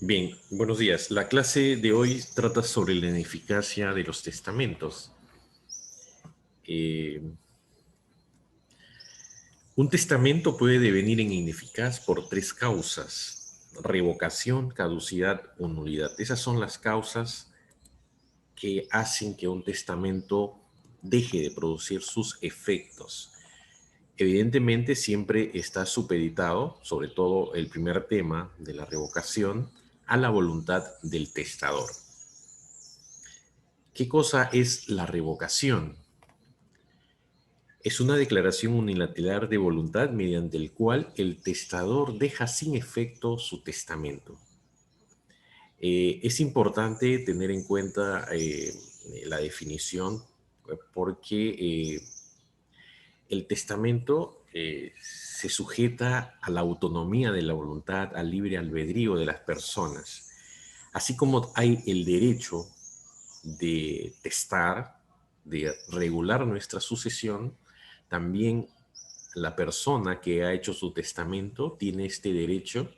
Bien, buenos días. La clase de hoy trata sobre la ineficacia de los testamentos. Eh, un testamento puede devenir en ineficaz por tres causas: revocación, caducidad o nulidad. Esas son las causas que hacen que un testamento deje de producir sus efectos. Evidentemente siempre está supeditado, sobre todo el primer tema de la revocación, a la voluntad del testador. ¿Qué cosa es la revocación? Es una declaración unilateral de voluntad mediante el cual el testador deja sin efecto su testamento. Es importante tener en cuenta la definición porque el testamento se sujeta a la autonomía de la voluntad, al libre albedrío de las personas. Así como hay el derecho de testar, de regular nuestra sucesión, también la persona que ha hecho su testamento tiene este derecho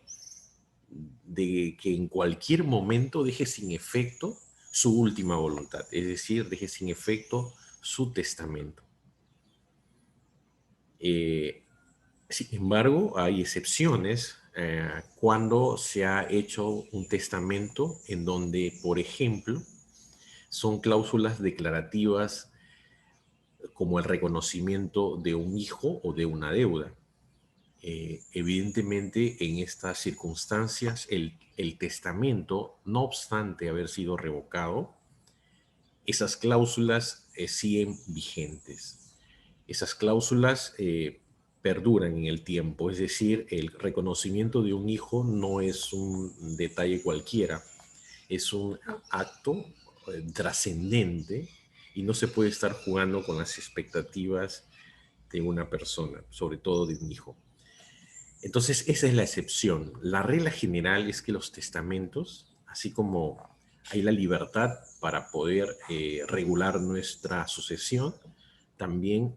de que en cualquier momento deje sin efecto su última voluntad, es decir, deje sin efecto su testamento. Sin embargo, hay excepciones cuando se ha hecho un testamento en donde, por ejemplo, son cláusulas declarativas como el reconocimiento de un hijo o de una deuda. Evidentemente, en estas circunstancias, el testamento, no obstante haber sido revocado, esas cláusulas siguen vigentes. Esas cláusulas perduran en el tiempo, es decir, el reconocimiento de un hijo no es un detalle cualquiera, es un acto trascendente y no se puede estar jugando con las expectativas de una persona, sobre todo de un hijo. Entonces, esa es la excepción. La regla general es que los testamentos, así como hay la libertad para poder regular nuestra sucesión, también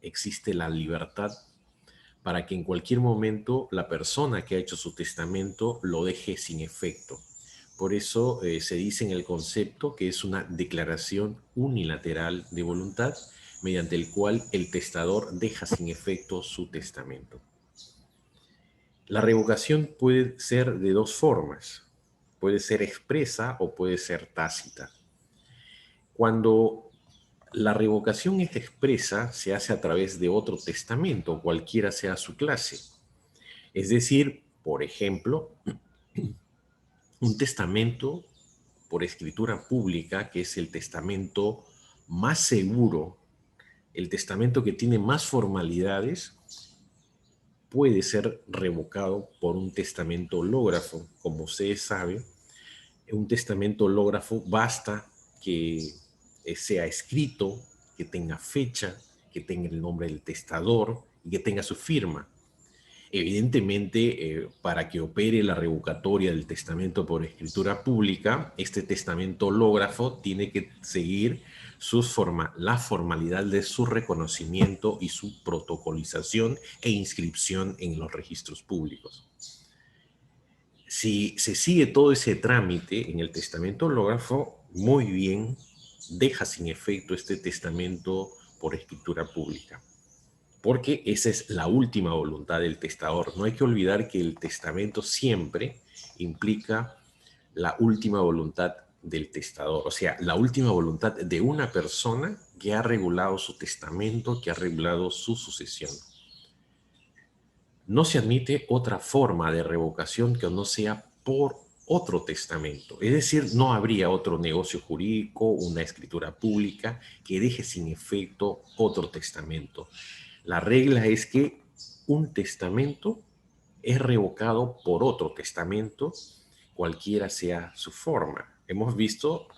existe la libertad para que en cualquier momento la persona que ha hecho su testamento lo deje sin efecto. Por eso se dice en el concepto que es una declaración unilateral de voluntad mediante el cual el testador deja sin efecto su testamento. La revocación puede ser de dos formas. Puede ser expresa o puede ser tácita. Cuando la revocación es expresa, se hace a través de otro testamento, cualquiera sea su clase. Es decir, por ejemplo, un testamento por escritura pública, que es el testamento más seguro, el testamento que tiene más formalidades, puede ser revocado por un testamento hológrafo. Como ustedes saben, un testamento hológrafo basta que sea escrito, que tenga fecha, que tenga el nombre del testador y que tenga su firma. Evidentemente, para que opere la revocatoria del testamento por escritura pública, este testamento hológrafo tiene que seguir la formalidad de su reconocimiento y su protocolización e inscripción en los registros públicos. Si se sigue todo ese trámite en el testamento hológrafo, muy bien, deja sin efecto este testamento por escritura pública, porque esa es la última voluntad del testador. No hay que olvidar que el testamento siempre implica la última voluntad del testador, o sea, la última voluntad de una persona que ha regulado su testamento, que ha regulado su sucesión. No se admite otra forma de revocación que no sea por otro testamento. Es decir, no habría otro negocio jurídico, una escritura pública que deje sin efecto otro testamento. La regla es que un testamento es revocado por otro testamento, cualquiera sea su forma. Hemos visto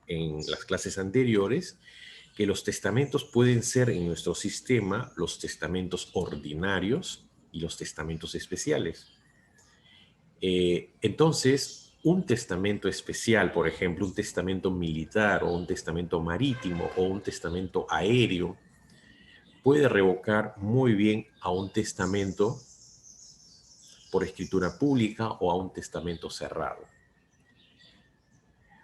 en las clases anteriores que los testamentos pueden ser en nuestro sistema los testamentos ordinarios y los testamentos especiales. Entonces, un testamento especial, por ejemplo, un testamento militar o un testamento marítimo o un testamento aéreo, puede revocar muy bien a un testamento por escritura pública o a un testamento cerrado.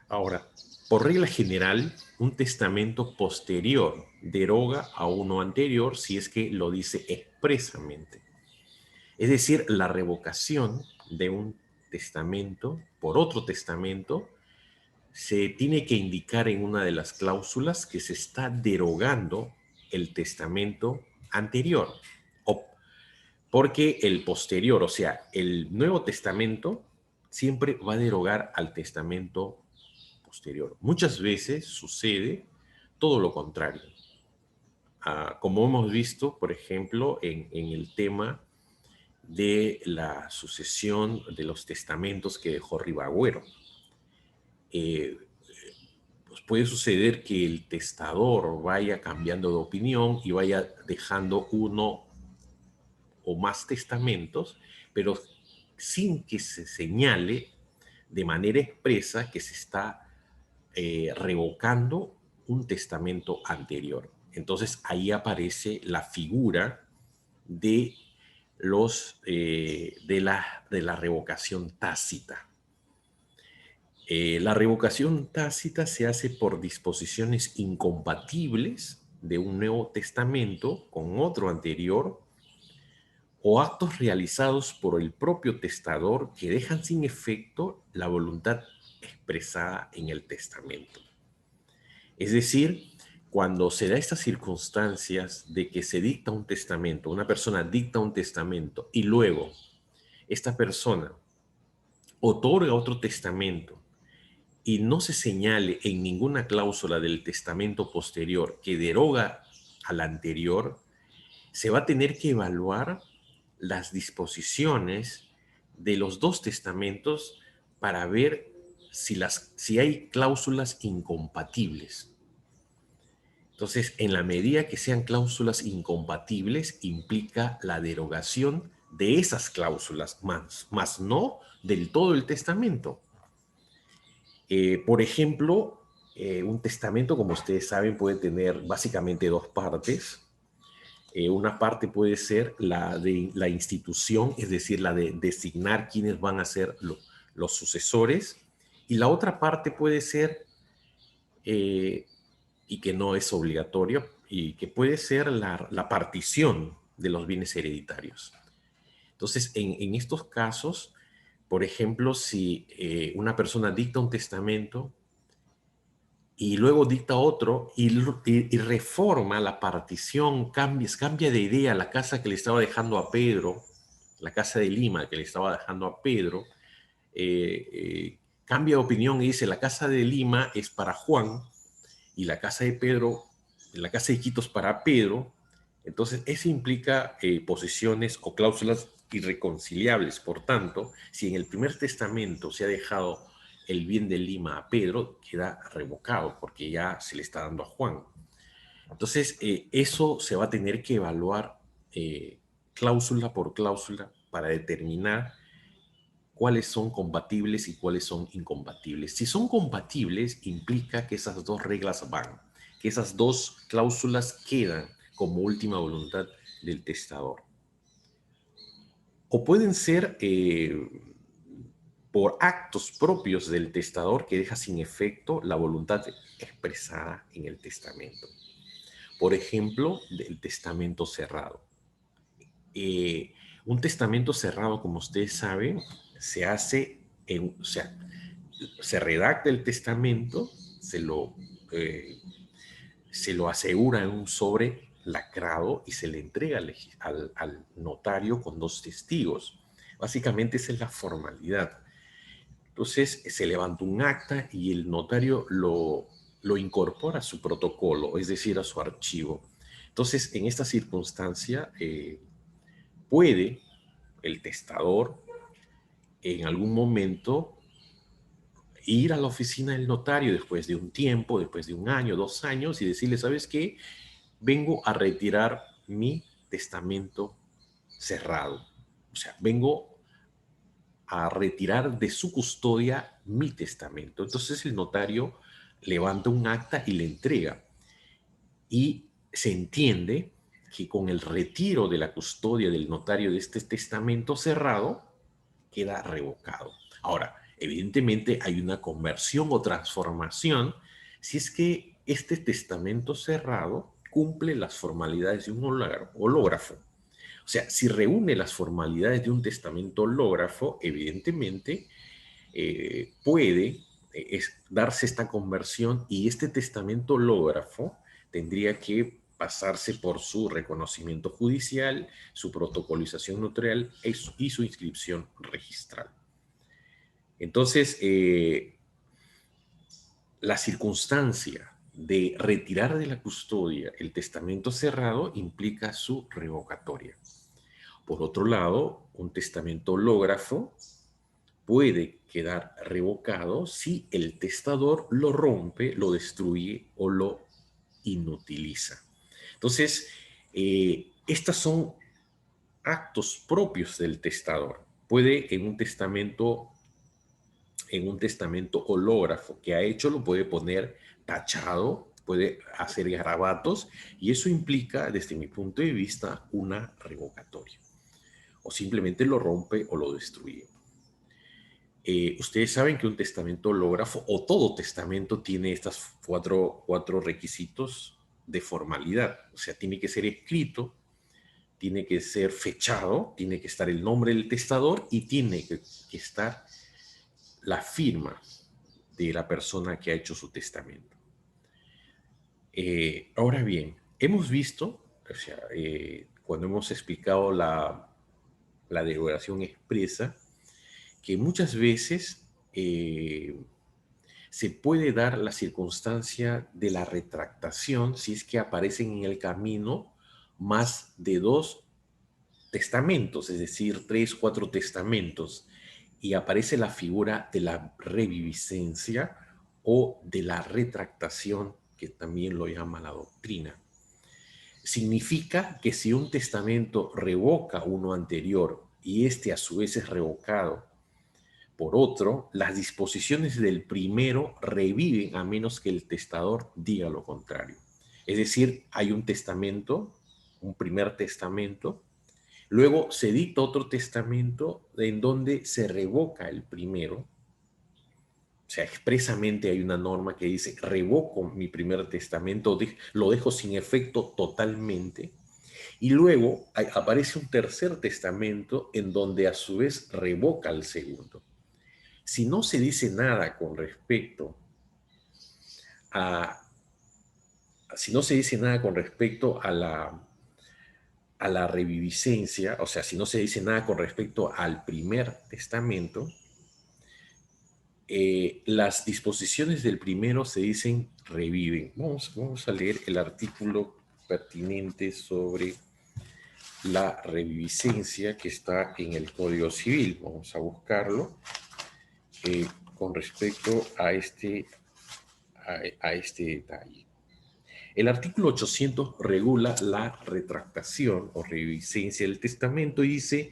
Ahora, por regla general, un testamento posterior deroga a uno anterior si es que lo dice expresamente. Es decir, la revocación de un testamento por otro testamento se tiene que indicar en una de las cláusulas que se está derogando el testamento anterior, o porque el posterior, o sea, el Nuevo Testamento siempre va a derogar al testamento posterior. Muchas veces sucede todo lo contrario. Como hemos visto, por ejemplo, en el tema de la sucesión de los testamentos que dejó Ribagüero. Pues puede suceder que el testador vaya cambiando de opinión y vaya dejando uno o más testamentos, pero sin que se señale de manera expresa que se está revocando un testamento anterior. Entonces ahí aparece la figura de de la revocación tácita. La revocación tácita se hace por disposiciones incompatibles de un Nuevo Testamento con otro anterior o actos realizados por el propio testador que dejan sin efecto la voluntad expresada en el testamento. Es decir, cuando se da estas circunstancias de que se dicta un testamento, una persona dicta un testamento y luego esta persona otorga otro testamento y no se señale en ninguna cláusula del testamento posterior que deroga al anterior, se va a tener que evaluar las disposiciones de los dos testamentos para ver si hay cláusulas incompatibles. Entonces, en la medida que sean cláusulas incompatibles, implica la derogación de esas cláusulas, más no del todo el testamento. Por ejemplo, un testamento, como ustedes saben, puede tener básicamente dos partes. Una parte puede ser la de la institución, es decir, la de designar quiénes van a ser los sucesores, y la otra parte puede ser, y que no es obligatorio, y que puede ser la partición de los bienes hereditarios. Entonces, en estos casos, por ejemplo, si una persona dicta un testamento y luego dicta otro y reforma la partición, cambia de idea la casa que le estaba dejando a Pedro, la casa de Lima que le estaba dejando a Pedro, cambia de opinión y dice la casa de Lima es para Juan y la casa de Pedro, la casa de Quito es para Pedro. Entonces, eso implica posiciones o cláusulas irreconciliables. Por tanto, si en el primer testamento se ha dejado el bien de Lima a Pedro, queda revocado porque ya se le está dando a Juan. Entonces, eso se va a tener que evaluar cláusula por cláusula para determinar cuáles son compatibles y cuáles son incompatibles. Si son compatibles, implica que esas dos reglas van, que esas dos cláusulas quedan como última voluntad del testador. O pueden ser por actos propios del testador que deja sin efecto la voluntad expresada en el testamento. Por ejemplo, del testamento cerrado. Un testamento cerrado, como ustedes saben, se hace, o sea, se redacta el testamento, se lo asegura en un sobre lacrado y se le entrega al notario con dos testigos. Básicamente esa es la formalidad. Entonces se levanta un acta y el notario lo incorpora a su protocolo, es decir, a su archivo. Entonces, en esta circunstancia, puede el testador en algún momento ir a la oficina del notario después de un tiempo, después de un año, 2 años, y decirle, ¿sabes qué? Vengo a retirar mi testamento cerrado. O sea, vengo a retirar de su custodia mi testamento. Entonces el notario levanta un acta y le entrega. Y se entiende que con el retiro de la custodia del notario de este testamento cerrado, queda revocado. Ahora, evidentemente hay una conversión o transformación si es que este testamento cerrado cumple las formalidades de un hológrafo. O sea, si reúne las formalidades de un testamento hológrafo, evidentemente puede darse esta conversión y este testamento hológrafo tendría que pasarse por su reconocimiento judicial, su protocolización notarial y su inscripción registral. Entonces, la circunstancia de retirar de la custodia el testamento cerrado implica su revocatoria. Por otro lado, un testamento hológrafo puede quedar revocado si el testador lo rompe, lo destruye o lo inutiliza. Entonces, estos son actos propios del testador. Puede en un testamento hológrafo que ha hecho, lo puede poner tachado, puede hacer garabatos, y eso implica, desde mi punto de vista, una revocatoria. O simplemente lo rompe o lo destruye. Ustedes saben que un testamento hológrafo o todo testamento tiene estos cuatro requisitos de formalidad. O sea, tiene que ser escrito, tiene que ser fechado, tiene que estar el nombre del testador y tiene que estar la firma de la persona que ha hecho su testamento. Ahora bien, hemos visto, o sea, cuando hemos explicado la derogación expresa, que muchas veces se puede dar la circunstancia de la retractación si es que aparecen en el camino más de 2 testamentos, es decir, 3, 4 testamentos, y aparece la figura de la reviviscencia o de la retractación, que también lo llama la doctrina. Significa que si un testamento revoca uno anterior y este a su vez es revocado por otro, las disposiciones del primero reviven a menos que el testador diga lo contrario. Es decir, hay un testamento, un primer testamento, luego se dicta otro testamento en donde se revoca el primero. O sea, expresamente hay una norma que dice, revoco mi primer testamento, lo dejo sin efecto totalmente. Y luego aparece un tercer testamento en donde a su vez revoca el segundo. Si no se dice nada con respecto a, si no se dice nada con respecto a la reviviscencia, o sea, si no se dice nada con respecto al primer testamento, las disposiciones del primero se dicen reviven. Vamos a leer el artículo pertinente sobre la reviviscencia que está en el Código Civil. Vamos a buscarlo con respecto a este detalle. El artículo 800 regula la retractación o reviviscencia del testamento y dice,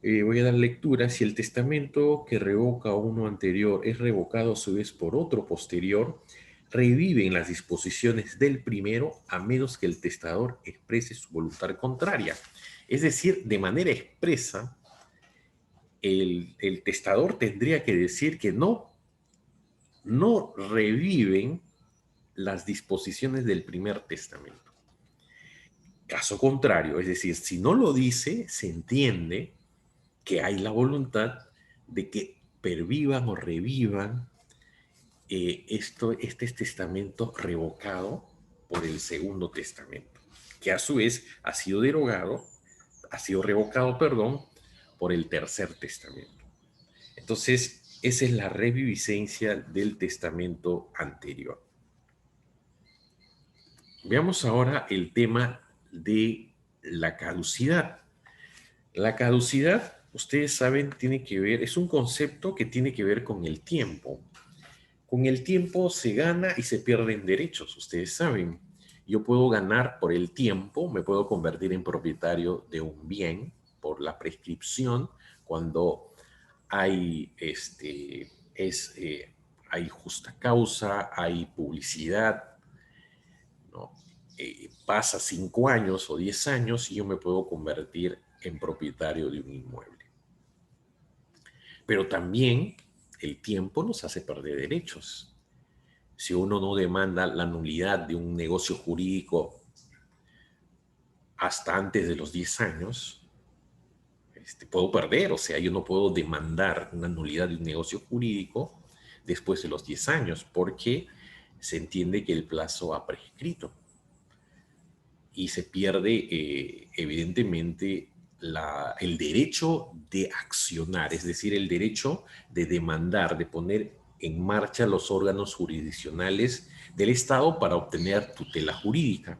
voy a dar lectura, si el testamento que revoca uno anterior es revocado a su vez por otro posterior, reviven las disposiciones del primero a menos que el testador exprese su voluntad contraria. Es decir, de manera expresa, el testador tendría que decir que no reviven las disposiciones del primer testamento. Caso contrario, es decir, si no lo dice, se entiende que hay la voluntad de que pervivan o revivan este testamento revocado por el segundo testamento, que a su vez ha sido revocado, perdón, por el tercer testamento. Entonces, esa es la reviviscencia del testamento anterior. Veamos ahora el tema de la caducidad. La caducidad, ustedes saben, tiene que ver, es un concepto que tiene que ver con el tiempo. Con el tiempo se gana y se pierden derechos, ustedes saben. Yo puedo ganar por el tiempo, me puedo convertir en propietario de un bien por la prescripción cuando hay, hay justa causa, hay publicidad, ¿no? Pasa 5 años o 10 años y yo me puedo convertir en propietario de un inmueble. Pero también el tiempo nos hace perder derechos. Si uno no demanda la nulidad de un negocio jurídico hasta antes de los 10 años, puedo perder. O sea, yo no puedo demandar una nulidad de un negocio jurídico después de los 10 años porque se entiende que el plazo ha prescrito y se pierde evidentemente el derecho de accionar, es decir, el derecho de demandar, de poner en marcha los órganos jurisdiccionales del Estado para obtener tutela jurídica.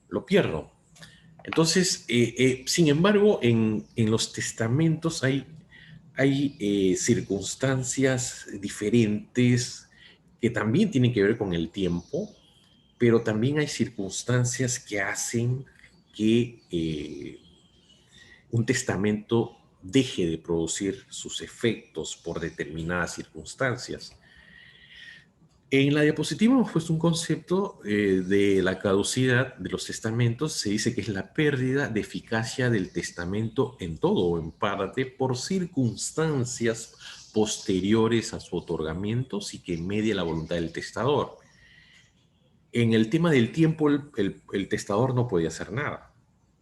Lo pierdo. Entonces, sin embargo, en los testamentos hay circunstancias diferentes que también tienen que ver con el tiempo, pero también hay circunstancias que hacen que un testamento deje de producir sus efectos por determinadas circunstancias. En la diapositiva hemos puesto un concepto de la caducidad de los testamentos. Se dice que es la pérdida de eficacia del testamento en todo o en parte por circunstancias posteriores a su otorgamiento y que media la voluntad del testador. En el tema del tiempo, el testador no puede hacer nada.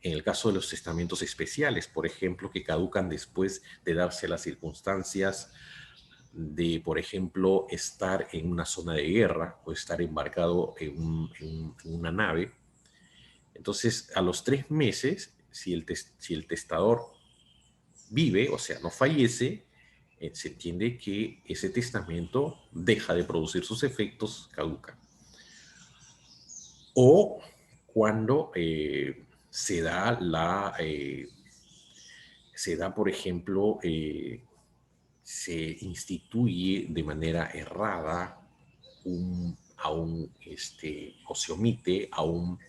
En el caso de los testamentos especiales, por ejemplo, que caducan después de darse las circunstancias de, por ejemplo, estar en una zona de guerra o estar embarcado en una nave. Entonces, a los 3 meses, si el testador vive, o sea, no fallece, se entiende que ese testamento deja de producir sus efectos, caduca. O cuando se da, por ejemplo, se instituye de manera errada o se omite a un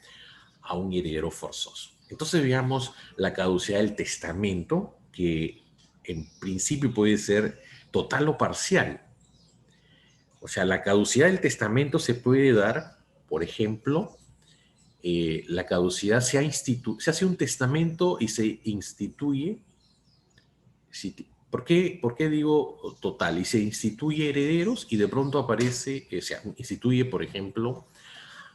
heredero forzoso. Entonces veamos la caducidad del testamento, que en principio puede ser total o parcial. O sea, la caducidad del testamento se puede dar, por ejemplo, la caducidad se hace un testamento y se instituye. ¿Por qué digo total? Y se instituye herederos y de pronto aparece, o sea, instituye, por ejemplo,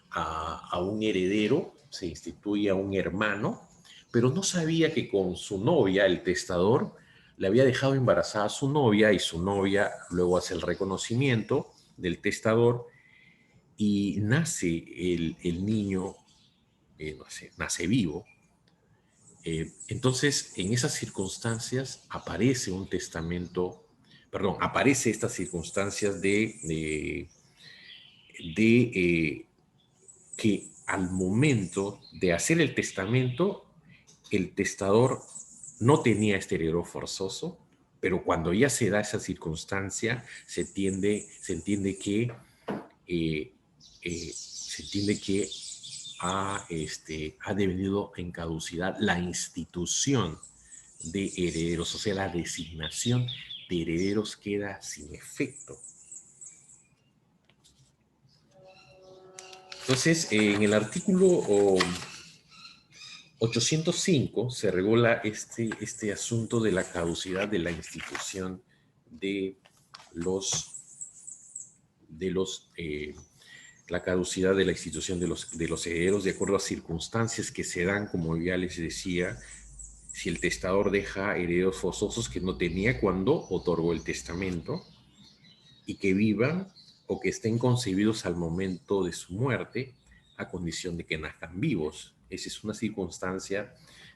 a un heredero, se instituye a un hermano, pero no sabía que con su novia, el testador, le había dejado embarazada a su novia y su novia luego hace el reconocimiento del testador y nace el niño, nace vivo. Entonces, en esas circunstancias aparece un testamento, perdón, aparece estas circunstancias de que al momento de hacer el testamento, el testador no tenía este heredero forzoso, pero cuando ya se da esa circunstancia, se entiende que ha devenido en caducidad la institución de herederos, o sea, la designación de herederos queda sin efecto. Entonces, en el artículo 805 se regula este asunto de la caducidad de la institución de la caducidad de la institución de los herederos de acuerdo a circunstancias que se dan, como ya les decía, si el testador deja herederos forzosos que no tenía cuando otorgó el testamento y que vivan o que estén concebidos al momento de su muerte a condición de que nazcan vivos. Esa es una circunstancia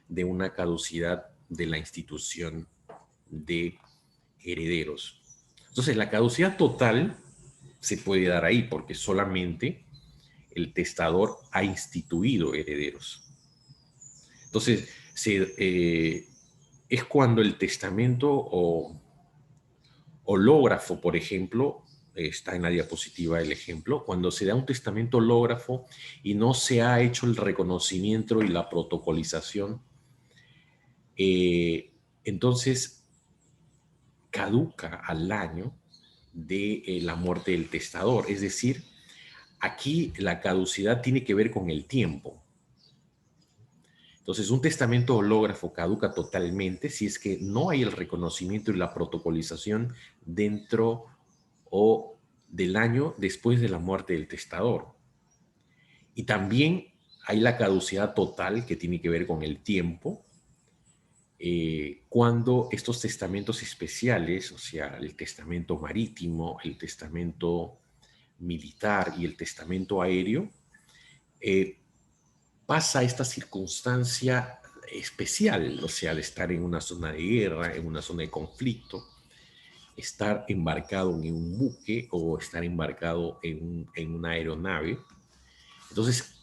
de una caducidad de la institución de herederos. Entonces, la caducidad total se puede dar ahí porque solamente el testador ha instituido herederos. Entonces, es cuando el testamento o hológrafo, por ejemplo, está en la diapositiva el ejemplo, cuando se da un testamento hológrafo y no se ha hecho el reconocimiento y la protocolización, entonces caduca al año de la muerte del testador. Es decir, aquí la caducidad tiene que ver con el tiempo. Entonces, un testamento hológrafo caduca totalmente si es que no hay el reconocimiento y la protocolización dentro o del año después de la muerte del testador. Y también hay la caducidad total que tiene que ver con el tiempo, cuando estos testamentos especiales, o sea, el testamento marítimo, el testamento militar y el testamento aéreo, eh, pasa esta circunstancia especial, o sea, de estar en una zona de guerra, en una zona de conflicto, estar embarcado en un buque o estar embarcado en una aeronave. Entonces,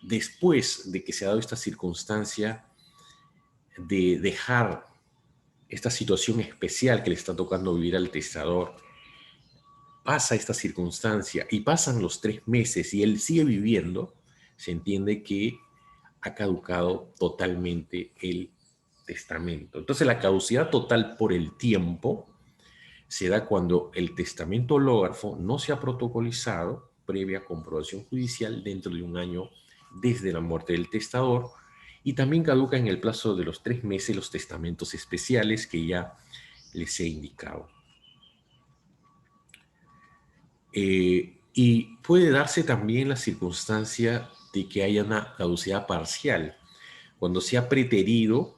después de que se ha dado esta circunstancia de dejar esta situación especial que le está tocando vivir al testador, pasa esta circunstancia y pasan los 3 meses y él sigue viviendo, se entiende que ha caducado totalmente el testamento. Entonces la caducidad total por el tiempo se da cuando el testamento hológrafo no se ha protocolizado previa comprobación judicial dentro de un año desde la muerte del testador, y también caduca en el plazo de los 3 meses los testamentos especiales que ya les he indicado. Y puede darse también la circunstancia de que haya una caducidad parcial, cuando se ha preterido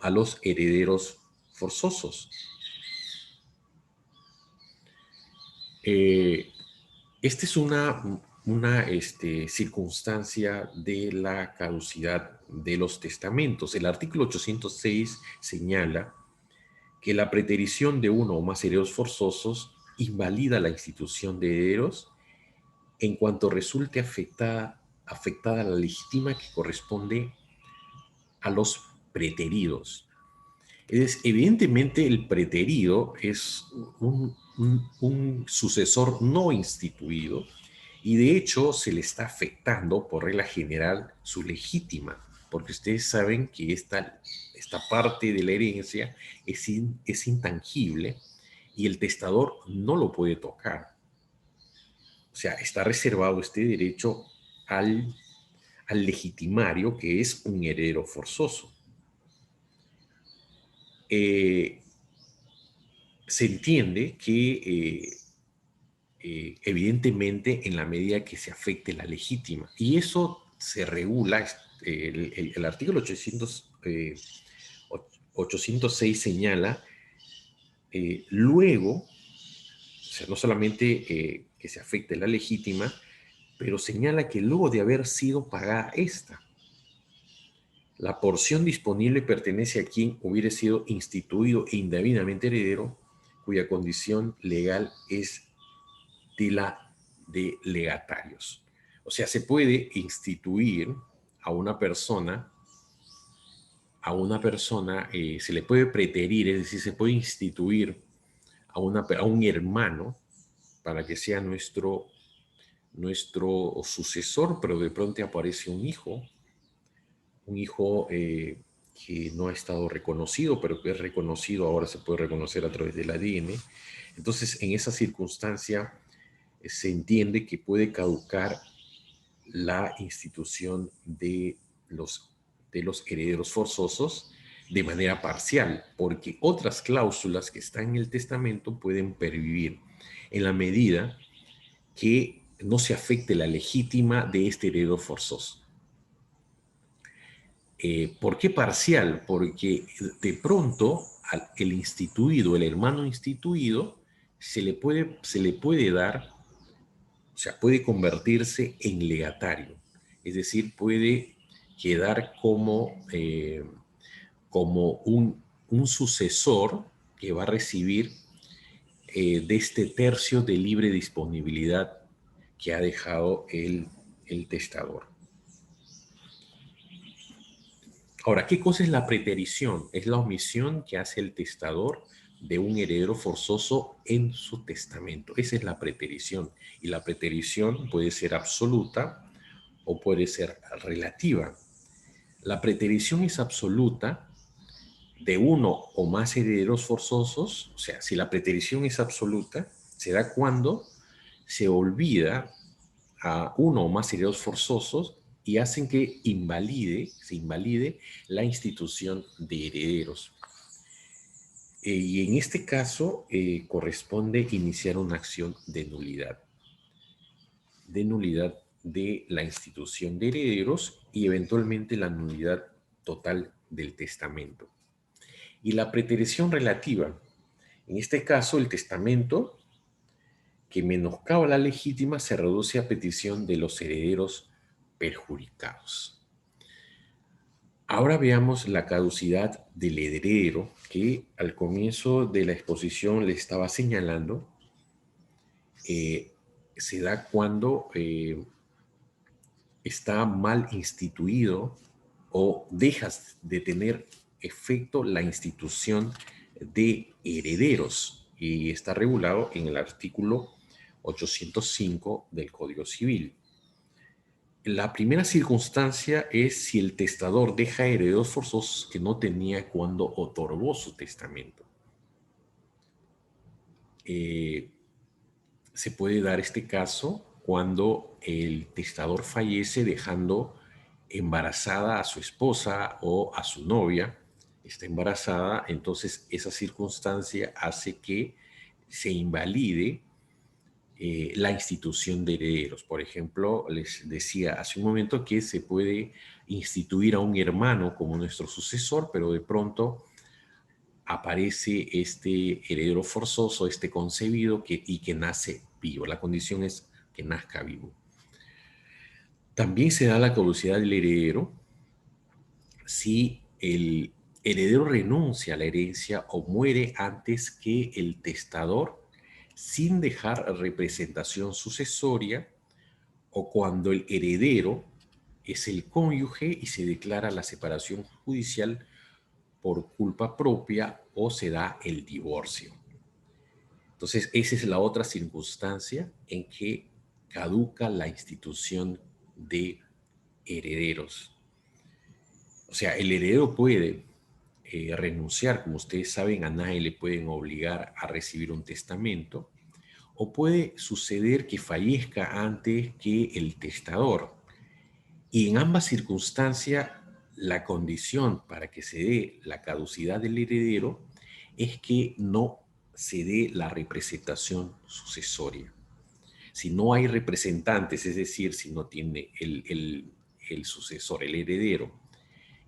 a los herederos forzosos. Eh, Esta es una circunstancia de la caducidad de los testamentos. El artículo 806 señala que la preterición de uno o más herederos forzosos invalida la institución de herederos en cuanto resulte afectada la legítima que corresponde a los preteridos. Evidentemente, el preterido es un sucesor no instituido y de hecho se le está afectando por regla general su legítima, porque ustedes saben que esta parte de la herencia es intangible y el testador no lo puede tocar. O sea, está reservado este derecho al legitimario, que es un heredero forzoso. Eh, Se entiende que evidentemente en la medida que se afecte la legítima, y eso se regula, el artículo 806 señala luego, o sea, no solamente que se afecte la legítima, pero señala que luego de haber sido pagada esta, la porción disponible pertenece a quien hubiere sido instituido e indebidamente heredero, cuya condición legal es de la de legatarios. O sea, se puede instituir a una persona, se le puede preterir, es decir, se puede instituir a un hermano para que sea nuestro sucesor, pero de pronto aparece un hijo que no ha estado reconocido, pero que es reconocido, ahora se puede reconocer a través del ADN. Entonces, en esa circunstancia, se entiende que puede caducar la institución de los herederos forzosos de manera parcial, porque otras cláusulas que están en el testamento pueden pervivir en la medida que no se afecte la legítima de este heredero forzoso. ¿Por qué parcial? Porque de pronto el instituido, el hermano instituido, se le puede dar, o sea, puede convertirse en legatario, es decir, puede quedar como un sucesor que va a recibir de este tercio de libre disponibilidad que ha dejado el testador. Ahora, ¿qué cosa es la preterición? Es la omisión que hace el testador de un heredero forzoso en su testamento. Esa es la preterición. Y la preterición puede ser absoluta o puede ser relativa. La preterición es absoluta de uno o más herederos forzosos. O sea, si la preterición es absoluta, se da cuando se olvida a uno o más herederos forzosos y hacen que se invalide la institución de herederos. Y en este caso corresponde iniciar una acción de nulidad de la institución de herederos y eventualmente la nulidad total del testamento. Y la preterición relativa, en este caso el testamento que menoscaba la legítima se reduce a petición de los herederos perjudicados. Ahora veamos la caducidad del heredero que al comienzo de la exposición le estaba señalando. Se da cuando está mal instituido o dejas de tener efecto la institución de herederos y está regulado en el artículo 805 del Código Civil. La primera circunstancia es si el testador deja herederos forzosos que no tenía cuando otorgó su testamento. Se puede dar este caso cuando el testador fallece dejando embarazada a su esposa o a su novia, está embarazada, entonces esa circunstancia hace que se invalide la institución de herederos. Por ejemplo, les decía hace un momento que se puede instituir a un hermano como nuestro sucesor, pero de pronto aparece este heredero forzoso, este concebido y que nace vivo. La condición es que nazca vivo. También se da la caducidad del heredero si el heredero renuncia a la herencia o muere antes que el testador sin dejar representación sucesoria o cuando el heredero es el cónyuge y se declara la separación judicial por culpa propia o se da el divorcio. Entonces, esa es la otra circunstancia en que caduca la institución de herederos. O sea, el heredero puede renunciar, como ustedes saben, a nadie le pueden obligar a recibir un testamento, o puede suceder que fallezca antes que el testador. Y en ambas circunstancias, la condición para que se dé la caducidad del heredero es que no se dé la representación sucesoria. Si no hay representantes, es decir, si no tiene el sucesor, el heredero,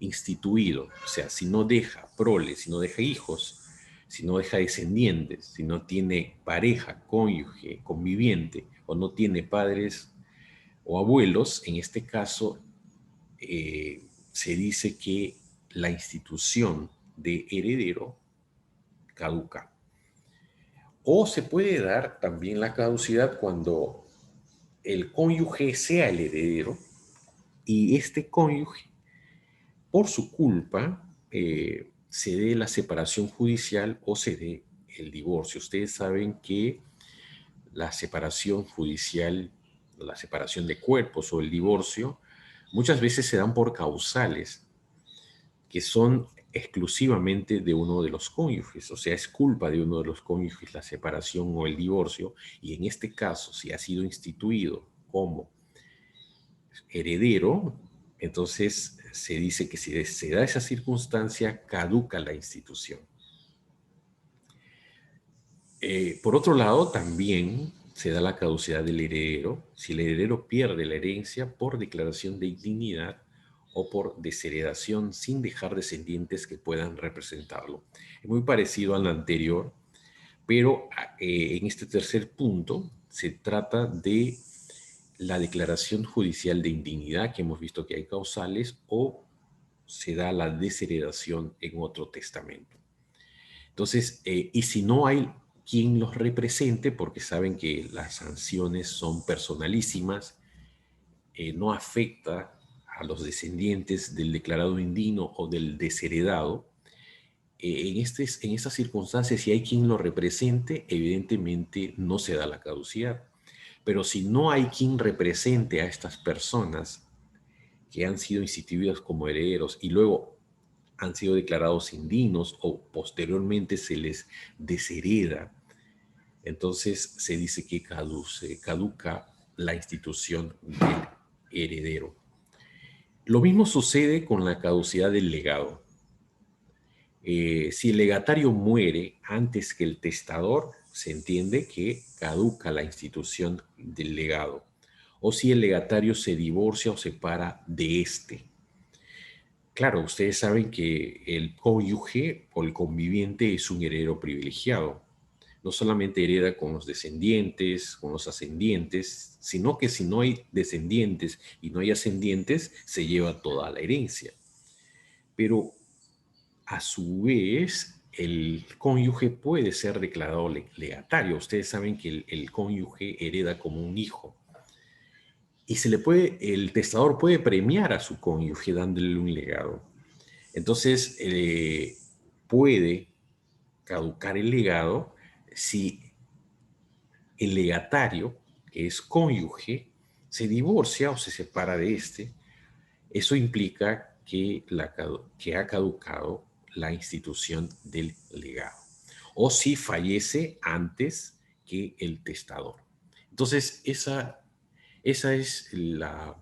instituido, o sea, si no deja prole, si no deja hijos, si no deja descendientes, si no tiene pareja, cónyuge, conviviente, o no tiene padres o abuelos, en este caso se dice que la institución de heredero caduca. O se puede dar también la caducidad cuando el cónyuge sea el heredero y este cónyuge, por su culpa, se dé la separación judicial o se dé el divorcio. Ustedes saben que la separación judicial, la separación de cuerpos o el divorcio, muchas veces se dan por causales que son exclusivamente de uno de los cónyuges, o sea, es culpa de uno de los cónyuges la separación o el divorcio, y en este caso, si ha sido instituido como heredero, entonces se dice que si se da esa circunstancia, caduca la institución. Por otro lado, también se da la caducidad del heredero si el heredero pierde la herencia por declaración de indignidad o por desheredación sin dejar descendientes que puedan representarlo. Es muy parecido al anterior, pero en este tercer punto se trata de la declaración judicial de indignidad, que hemos visto que hay causales, o se da la desheredación en otro testamento. Entonces, y si no hay quien los represente, porque saben que las sanciones son personalísimas, no afecta a los descendientes del declarado indigno o del desheredado, en estas circunstancias, si hay quien lo represente, evidentemente no se da la caducidad. Pero si no hay quien represente a estas personas que han sido instituidas como herederos y luego han sido declarados indignos o posteriormente se les deshereda, entonces se dice que caduca la institución del heredero. Lo mismo sucede con la caducidad del legado. Si el legatario muere antes que el testador, se entiende que caduca la institución del legado. O si el legatario se divorcia o separa de este. Claro, ustedes saben que el cónyuge o el conviviente es un heredero privilegiado. No solamente hereda con los descendientes, con los ascendientes, sino que si no hay descendientes y no hay ascendientes, se lleva toda la herencia. Pero a su vez, el cónyuge puede ser declarado legatario. Ustedes saben que el cónyuge hereda como un hijo. Y el testador puede premiar a su cónyuge dándole un legado. Entonces, puede caducar el legado si el legatario, que es cónyuge, se divorcia o se separa de este. Eso implica que ha caducado la institución del legado. O si fallece antes que el testador. Entonces, esa es la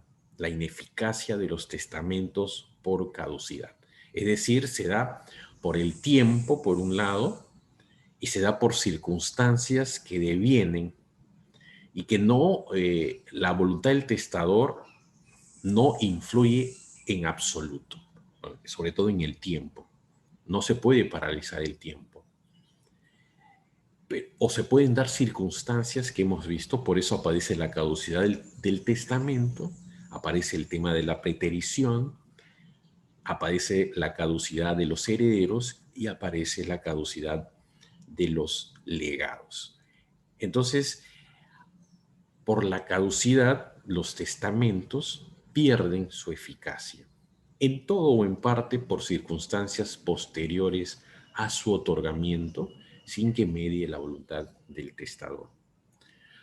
ineficacia de los testamentos por caducidad. Es decir, se da por el tiempo, por un lado, y se da por circunstancias que devienen y que no, la voluntad del testador no influye en absoluto, sobre todo en el tiempo. No se puede paralizar el tiempo. O se pueden dar circunstancias que hemos visto, por eso aparece la caducidad del testamento, aparece el tema de la preterición, aparece la caducidad de los herederos y aparece la caducidad de los legados. Entonces, por la caducidad, los testamentos pierden su eficacia, en todo o en parte por circunstancias posteriores a su otorgamiento, sin que medie la voluntad del testador.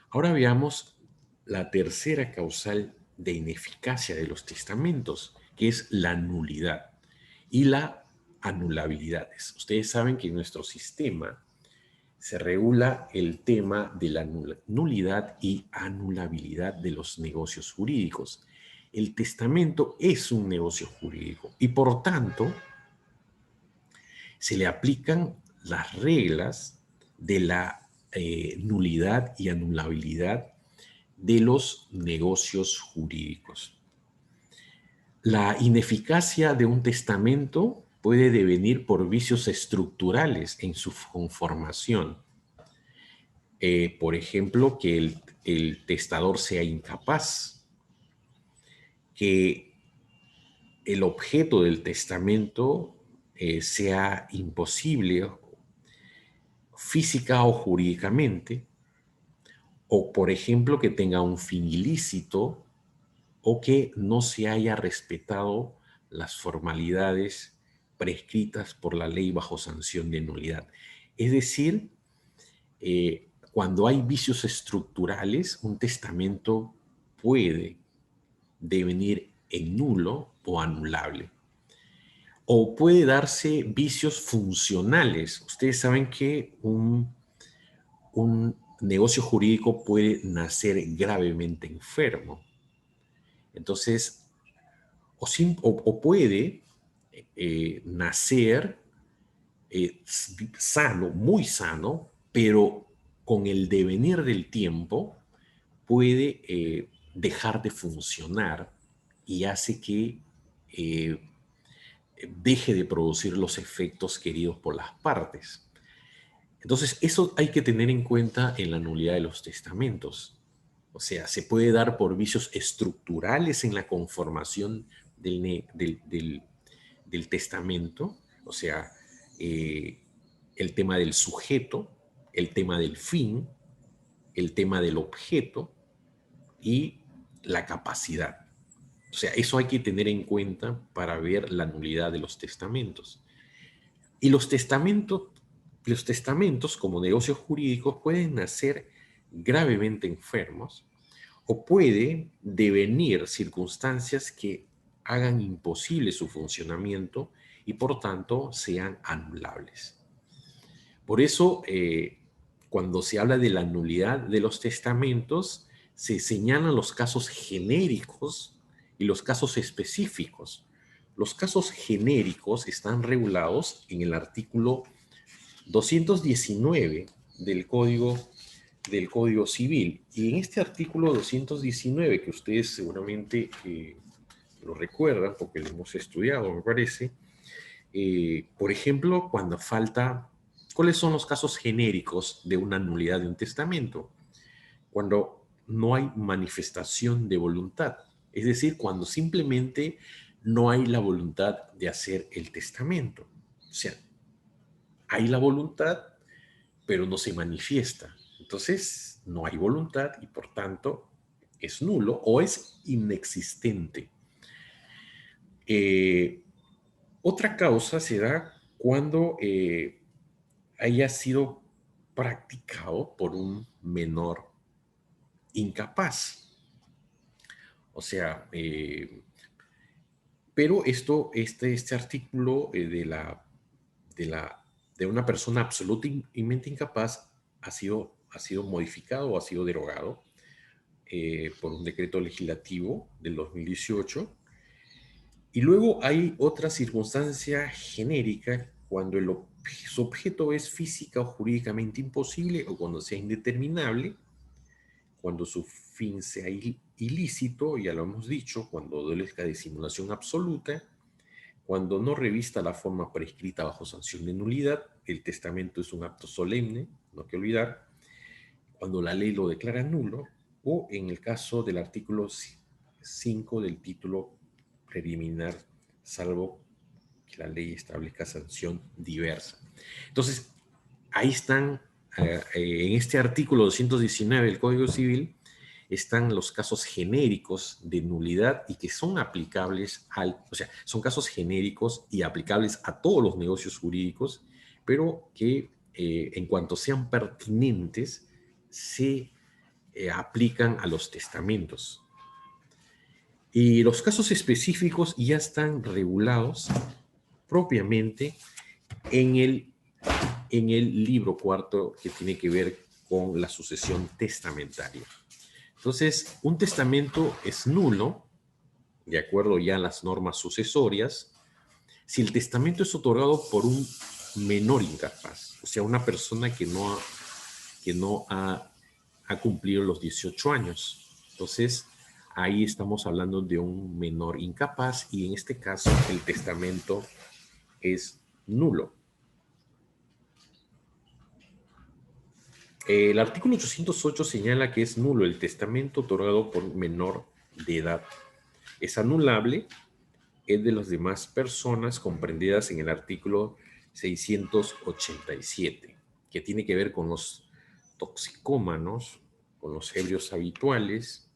Ahora veamos la tercera causal de ineficacia de los testamentos, que es la nulidad y la anulabilidad. Ustedes saben que en nuestro sistema se regula el tema de la nulidad y anulabilidad de los negocios jurídicos. El testamento es un negocio jurídico y por tanto se le aplican las reglas de la nulidad y anulabilidad de los negocios jurídicos. La ineficacia de un testamento puede devenir por vicios estructurales en su conformación. Por ejemplo, que el testador sea incapaz, que el objeto del testamento sea imposible física o jurídicamente, o por ejemplo que tenga un fin ilícito o que no se haya respetado las formalidades prescritas por la ley bajo sanción de nulidad. Es decir, cuando hay vicios estructurales, un testamento puede devenir en nulo o anulable. O puede darse vicios funcionales. Ustedes saben que un negocio jurídico puede nacer gravemente enfermo. Entonces, o puede nacer sano, muy sano, pero con el devenir del tiempo puede dejar de funcionar y hace que eh, deje de producir los efectos queridos por las partes. Entonces, eso hay que tener en cuenta en la nulidad de los testamentos. O sea, se puede dar por vicios estructurales en la conformación del testamento, o sea, eh, el tema del sujeto, el tema del fin, el tema del objeto y la capacidad. O sea, eso hay que tener en cuenta para ver la nulidad de los testamentos. Y los testamentos como negocios jurídicos pueden nacer gravemente enfermos o puede devenir circunstancias que hagan imposible su funcionamiento y por tanto sean anulables. Por eso, cuando se habla de la nulidad de los testamentos, se señalan los casos genéricos y los casos específicos. Los casos genéricos están regulados en el artículo 219 del Código Civil. Y en este artículo 219, que ustedes seguramente lo recuerdan porque lo hemos estudiado, me parece, por ejemplo, cuando falta, ¿cuáles son los casos genéricos de una nulidad de un testamento? Cuando no hay manifestación de voluntad, es decir, cuando simplemente no hay la voluntad de hacer el testamento. O sea, hay la voluntad, pero no se manifiesta. Entonces, no hay voluntad y por tanto es nulo o es inexistente. Eh, Otra causa se da cuando haya sido practicado por un menor incapaz. O sea, pero este artículo de una persona absolutamente incapaz ha sido modificado o ha sido derogado por un decreto legislativo del 2018. Y luego hay otra circunstancia genérica cuando su objeto es física o jurídicamente imposible o cuando sea indeterminable, cuando su fin sea ilícito, ya lo hemos dicho, cuando adolezca de simulación absoluta, cuando no revista la forma prescrita bajo sanción de nulidad, el testamento es un acto solemne, no hay que olvidar, cuando la ley lo declara nulo, o en el caso del artículo 5 del título preliminar, salvo que la ley establezca sanción diversa. Entonces, ahí están, en este artículo 219 del Código Civil, están los casos genéricos de nulidad y que son aplicables o sea, son casos genéricos y aplicables a todos los negocios jurídicos, pero que en cuanto sean pertinentes, se aplican a los testamentos. Y los casos específicos ya están regulados propiamente en el libro cuarto que tiene que ver con la sucesión testamentaria. Entonces, un testamento es nulo, de acuerdo ya a las normas sucesorias, si el testamento es otorgado por un menor incapaz, o sea, una persona que no ha cumplido los 18 años. Entonces, ahí estamos hablando de un menor incapaz y en este caso el testamento es nulo. El artículo 808 señala que es nulo el testamento otorgado por menor de edad. Es anulable el de las demás personas comprendidas en el artículo 687, que tiene que ver con los toxicómanos, con los ebrios habituales,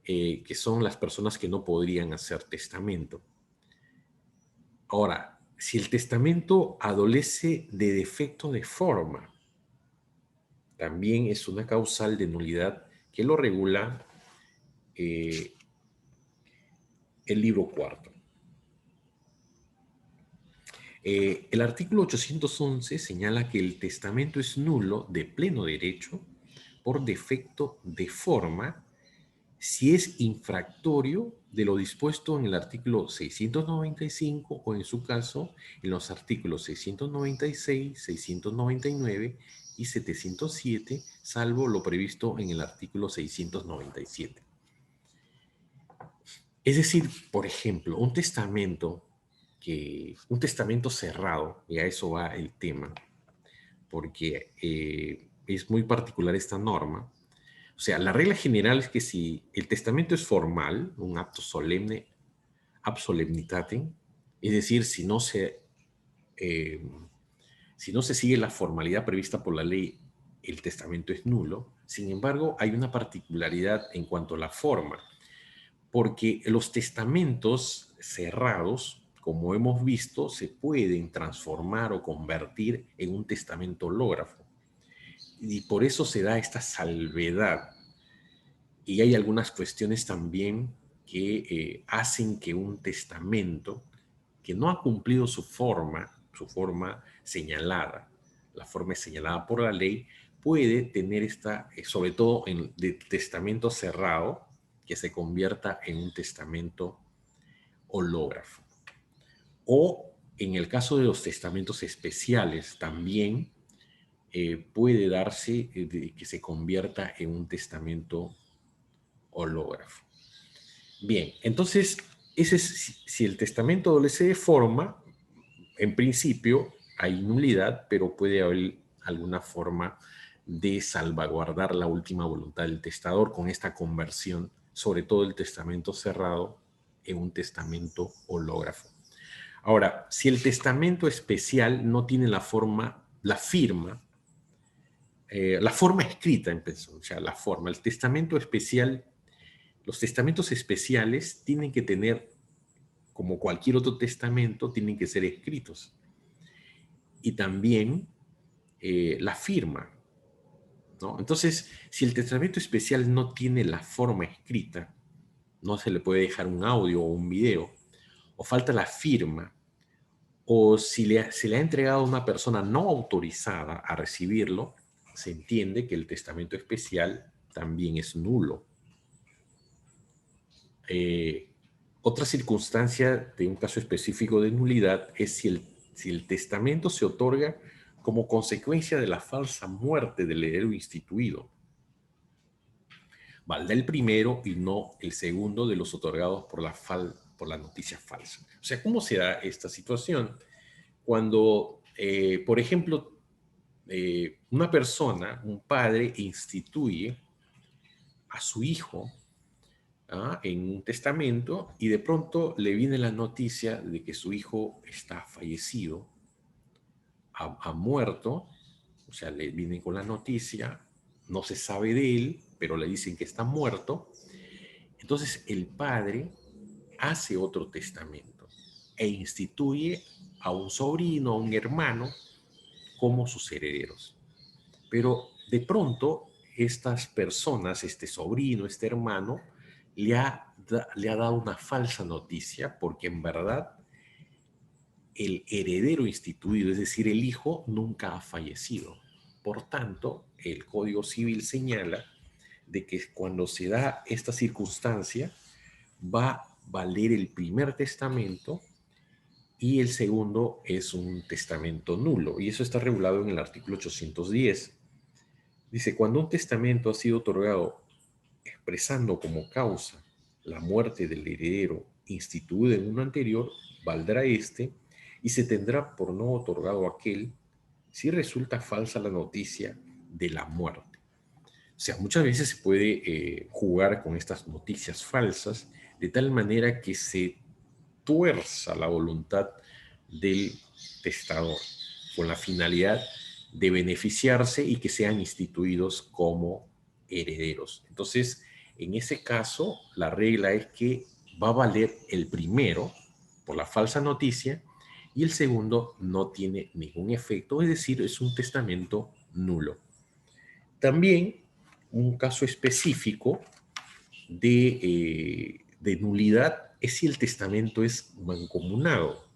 que son las personas que no podrían hacer testamento. Ahora, si el testamento adolece de defecto de forma, también es una causal de nulidad que lo regula el libro cuarto. El artículo 811 señala que el testamento es nulo de pleno derecho por defecto de forma si es infractorio de lo dispuesto en el artículo 695 o en su caso en los artículos 696, 699 y 707, salvo lo previsto en el artículo 697. Es decir, por ejemplo, un testamento cerrado, y a eso va el tema, porque es muy particular esta norma. O sea, la regla general es que si el testamento es formal, un acto solemne, ab solemnitatem, es decir, si no se sigue la formalidad prevista por la ley, el testamento es nulo. Sin embargo, hay una particularidad en cuanto a la forma, porque los testamentos cerrados, como hemos visto, se pueden transformar o convertir en un testamento hológrafo. Y por eso se da esta salvedad. Y hay algunas cuestiones también que hacen que un testamento que no ha cumplido su forma señalada, la forma señalada por la ley, puede tener sobre todo en de testamento cerrado, que se convierta en un testamento hológrafo. O en el caso de los testamentos especiales, también puede darse que se convierta en un testamento hológrafo. Bien, entonces, ese es, si el testamento adolece de forma, en principio hay nulidad, pero puede haber alguna forma de salvaguardar la última voluntad del testador con esta conversión, sobre todo el testamento cerrado, en un testamento hológrafo. Ahora, si el testamento especial no tiene la forma, la firma escrita, o sea, la forma, el testamento especial, los testamentos especiales tienen que tener, como cualquier otro testamento, tienen que ser escritos. Y también la firma, ¿no? Entonces, si el testamento especial no tiene la forma escrita, no se le puede dejar un audio o un video, o falta la firma, o si se le ha entregado a una persona no autorizada a recibirlo, se entiende que el testamento especial también es nulo. Otra circunstancia de un caso específico de nulidad es si el testamento se otorga como consecuencia de la falsa muerte del heredero instituido. Valdrá el primero y no el segundo de los otorgados por la noticia falsa. O sea, ¿cómo se da esta situación? Cuando, por ejemplo, una persona, un padre, instituye a su hijo en un testamento y de pronto le viene la noticia de que su hijo está fallecido, ha muerto, o sea, le vienen con la noticia, no se sabe de él, pero le dicen que está muerto. Entonces el padre hace otro testamento e instituye a un sobrino, a un hermano, como sus herederos. Pero de pronto estas personas, este sobrino, este hermano, le ha dado una falsa noticia porque en verdad el heredero instituido, es decir, el hijo, nunca ha fallecido. Por tanto, el Código Civil señala de que cuando se da esta circunstancia, va a valer el primer testamento y el segundo es un testamento nulo. Y eso está regulado en el artículo 810. Dice, cuando un testamento ha sido otorgado expresando como causa la muerte del heredero instituido en uno anterior, valdrá este y se tendrá por no otorgado aquel si resulta falsa la noticia de la muerte. O sea, muchas veces se puede jugar con estas noticias falsas de tal manera que se tuerza la voluntad del testador con la finalidad de beneficiarse y que sean instituidos como herederos. Entonces, en ese caso, la regla es que va a valer el primero por la falsa noticia y el segundo no tiene ningún efecto, es decir, es un testamento nulo. También un caso específico de nulidad es si el testamento es mancomunado.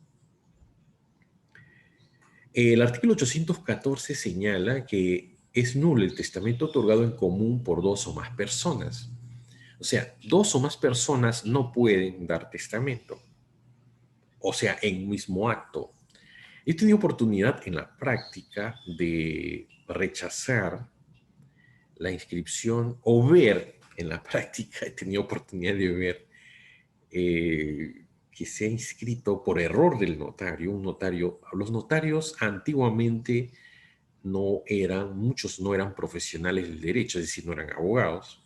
El artículo 814 señala que es nulo el testamento otorgado en común por dos o más personas. O sea, dos o más personas no pueden dar testamento. O sea, en un mismo acto. He tenido oportunidad en la práctica de rechazar la inscripción o ver en la práctica, he tenido oportunidad de ver que se ha inscrito por error del notario, un notario. Los notarios antiguamente no eran, muchos no eran profesionales del derecho, es decir, no eran abogados.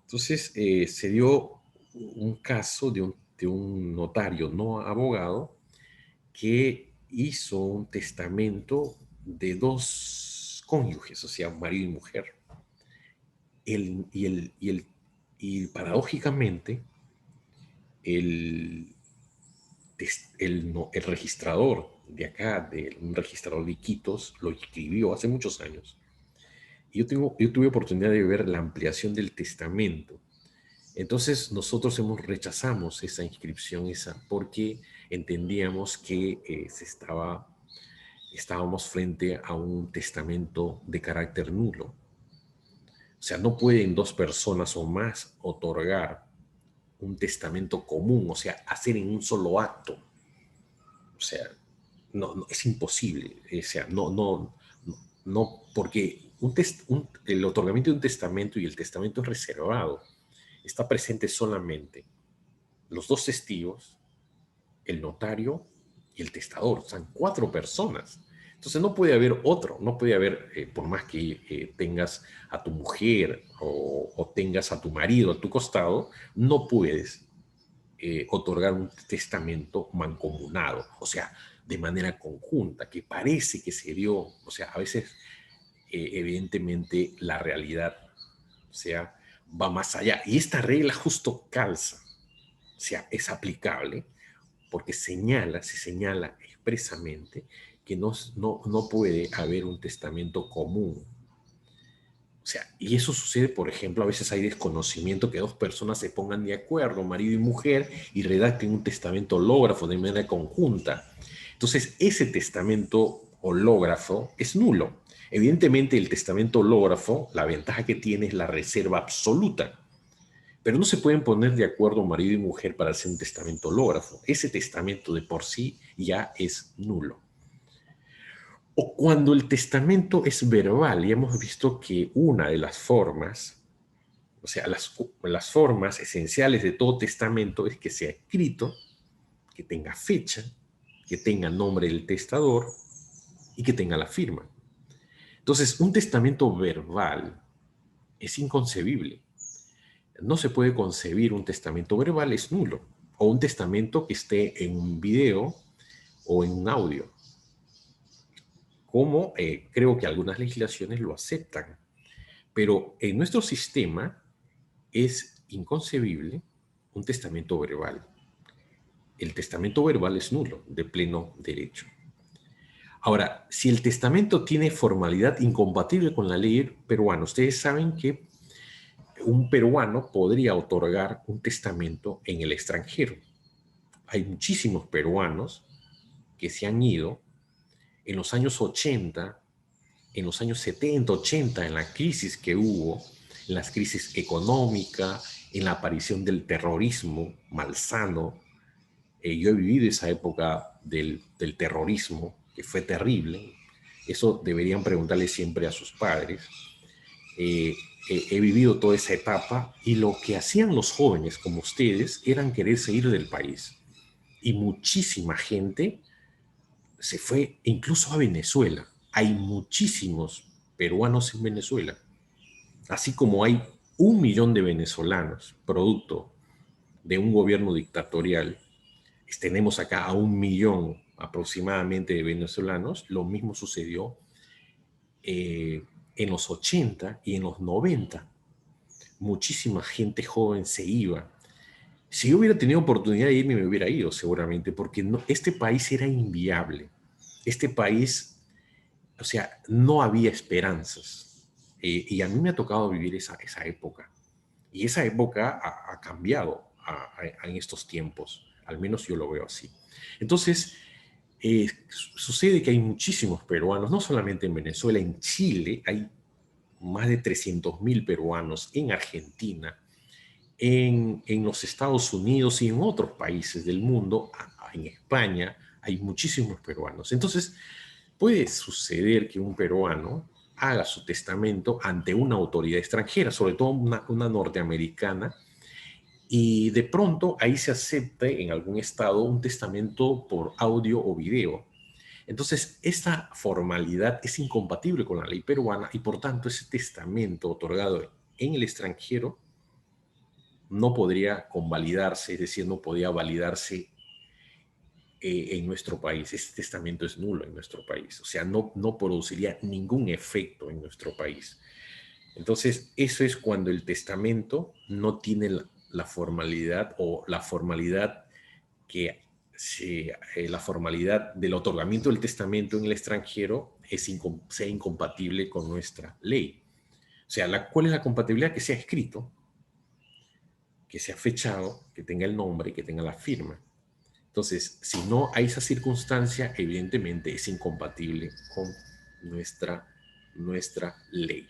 Entonces se dio un caso de un notario no abogado que hizo un testamento de dos cónyuges, o sea, marido y mujer. Y paradójicamente, el, el registrador de acá, un registrador de Iquitos, lo escribió hace muchos años. Y yo tuve oportunidad de ver la ampliación del testamento. Entonces nosotros rechazamos esa inscripción, porque entendíamos que estábamos frente a un testamento de carácter nulo. sea, no pueden dos personas o más otorgar un testamento común, o sea, hacer en un solo acto. O sea, no, es imposible. O sea, no, porque el otorgamiento de un testamento y el testamento es reservado. Está presente solamente los dos testigos, el notario y el testador. Son cuatro personas. Entonces no puede haber otro, no puede haber, por más que tengas a tu mujer o tengas a tu marido a tu costado, no puedes otorgar un testamento mancomunado, o sea, de manera conjunta, que parece que se dio, o sea, a veces evidentemente la realidad, o sea, va más allá. Y esta regla justo calza, o sea, es aplicable porque se señala expresamente que no puede haber un testamento común. O sea, y eso sucede, por ejemplo, a veces hay desconocimiento que dos personas se pongan de acuerdo, marido y mujer, y redacten un testamento hológrafo de manera conjunta. Entonces, ese testamento hológrafo es nulo. Evidentemente, el testamento hológrafo, la ventaja que tiene es la reserva absoluta, pero no se pueden poner de acuerdo marido y mujer para hacer un testamento hológrafo. Ese testamento de por sí ya es nulo. O cuando el testamento es verbal, y hemos visto que una de las formas, o sea, las formas esenciales de todo testamento es que sea escrito, que tenga fecha, que tenga nombre del testador y que tenga la firma. Entonces, un testamento verbal es inconcebible. No se puede concebir un testamento verbal, es nulo. O un testamento que esté en un video o en un audio, como creo que algunas legislaciones lo aceptan. Pero en nuestro sistema es inconcebible un testamento verbal. El testamento verbal es nulo, de pleno derecho. Ahora, si el testamento tiene formalidad incompatible con la ley peruana, ustedes saben que un peruano podría otorgar un testamento en el extranjero. Hay muchísimos peruanos que se han ido en los años 80, en los años 70, 80, en la crisis que hubo, en las crisis económica, en la aparición del terrorismo malsano. Yo he vivido esa época del terrorismo, que fue terrible. Eso deberían preguntarle siempre a sus padres. Eh, he vivido toda esa etapa y lo que hacían los jóvenes como ustedes eran quererse ir del país. Y muchísima gente se fue incluso a Venezuela. Hay muchísimos peruanos en Venezuela, así como hay 1 millón de venezolanos, producto de un gobierno dictatorial. Tenemos acá a 1 millón aproximadamente de venezolanos. Lo mismo sucedió en los 80 y en los 90. Muchísima gente joven se iba. Si yo hubiera tenido oportunidad de irme, me hubiera ido seguramente, porque este país era inviable. Este país, o sea, no había esperanzas. Y a mí me ha tocado vivir esa época. Y esa época ha cambiado en estos tiempos. Al menos yo lo veo así. Entonces, sucede que hay muchísimos peruanos, no solamente en Venezuela, en Chile hay más de 300.000 peruanos, en Argentina, en los Estados Unidos y en otros países del mundo, en España, hay muchísimos peruanos. Entonces, puede suceder que un peruano haga su testamento ante una autoridad extranjera, sobre todo una norteamericana, y de pronto ahí se acepte en algún estado un testamento por audio o video. Entonces, esta formalidad es incompatible con la ley peruana y por tanto ese testamento otorgado en el extranjero no podría convalidarse, es decir, no podía validarse en nuestro país. Este testamento es nulo en nuestro país, o sea, no produciría ningún efecto en nuestro país. Entonces, eso es cuando el testamento no tiene la formalidad o la formalidad que la formalidad del otorgamiento del testamento en el extranjero sea incompatible con nuestra ley. O sea, ¿cuál es la compatibilidad? Que sea escrito, que sea fechado, que tenga el nombre, que tenga la firma. Entonces, si no hay esa circunstancia, evidentemente es incompatible con nuestra ley.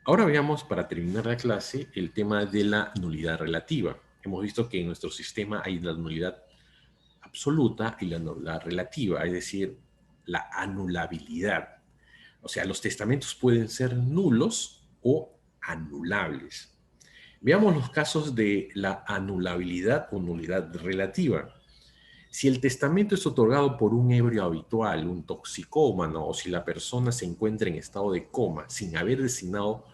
Ahora veamos, para terminar la clase, el tema de la nulidad relativa. Hemos visto que en nuestro sistema hay la nulidad absoluta y la nulidad relativa, es decir, la anulabilidad. O sea, los testamentos pueden ser nulos o anulables. Veamos los casos de la anulabilidad o nulidad relativa. Si el testamento es otorgado por un ebrio habitual, un toxicómano, o si la persona se encuentra en estado de coma sin haber designado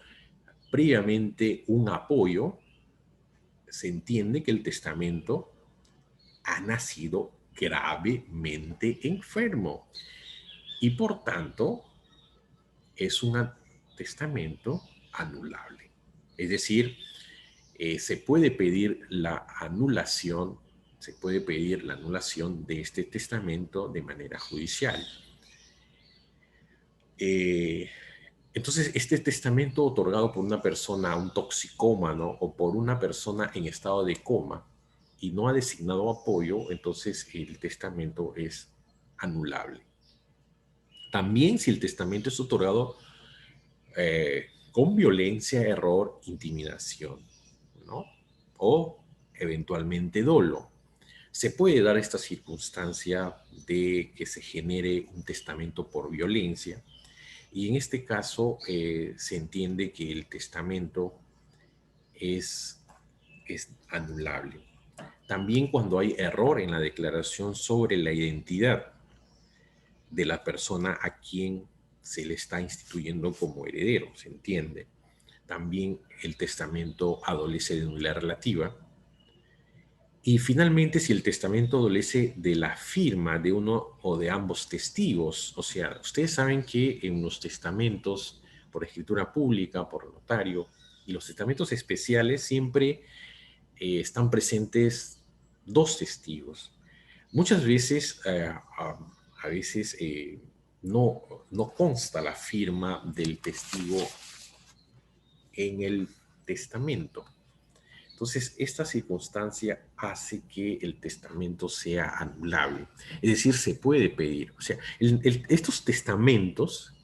previamente un apoyo, se entiende que el testamento ha nacido gravemente enfermo y por tanto es un testamento anulable. Es decir, se puede pedir la anulación, de este testamento de manera judicial. Eh, entonces, este testamento otorgado por una persona, un toxicómano o por una persona en estado de coma y no ha designado apoyo, entonces el testamento es anulable. También si el testamento es otorgado con violencia, error, intimidación, ¿no? O eventualmente dolo. Se puede dar esta circunstancia de que se genere un testamento por violencia y en este caso se entiende que el testamento es, es anulable. También cuando hay error en la declaración sobre la identidad de la persona a quien se le está instituyendo como heredero, se entiende. También el testamento adolece de nulidad relativa. Y finalmente, si el testamento adolece de la firma de uno o de ambos testigos, o sea, ustedes saben que en los testamentos por escritura pública, por notario, y los testamentos especiales siempre están presentes dos testigos. Muchas veces, a veces no, no consta la firma del testigo en el testamento. Entonces, esta circunstancia hace que el testamento sea anulable. Es decir, se puede pedir. O sea, estos testamentos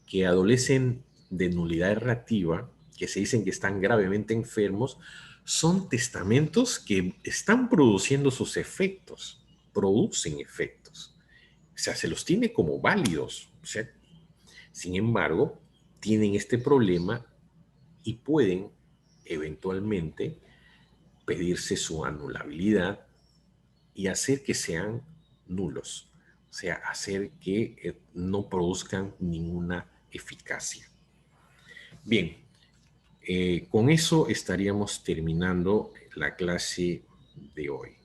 que adolecen de nulidad relativa, que se dicen que están gravemente enfermos, son testamentos que están produciendo sus efectos, producen efectos. O sea, se los tiene como válidos. O sea, sin embargo, tienen este problema y pueden eventualmente pedirse su anulabilidad y hacer que sean nulos, o sea, hacer que no produzcan ninguna eficacia. Bien, con eso estaríamos terminando la clase de hoy.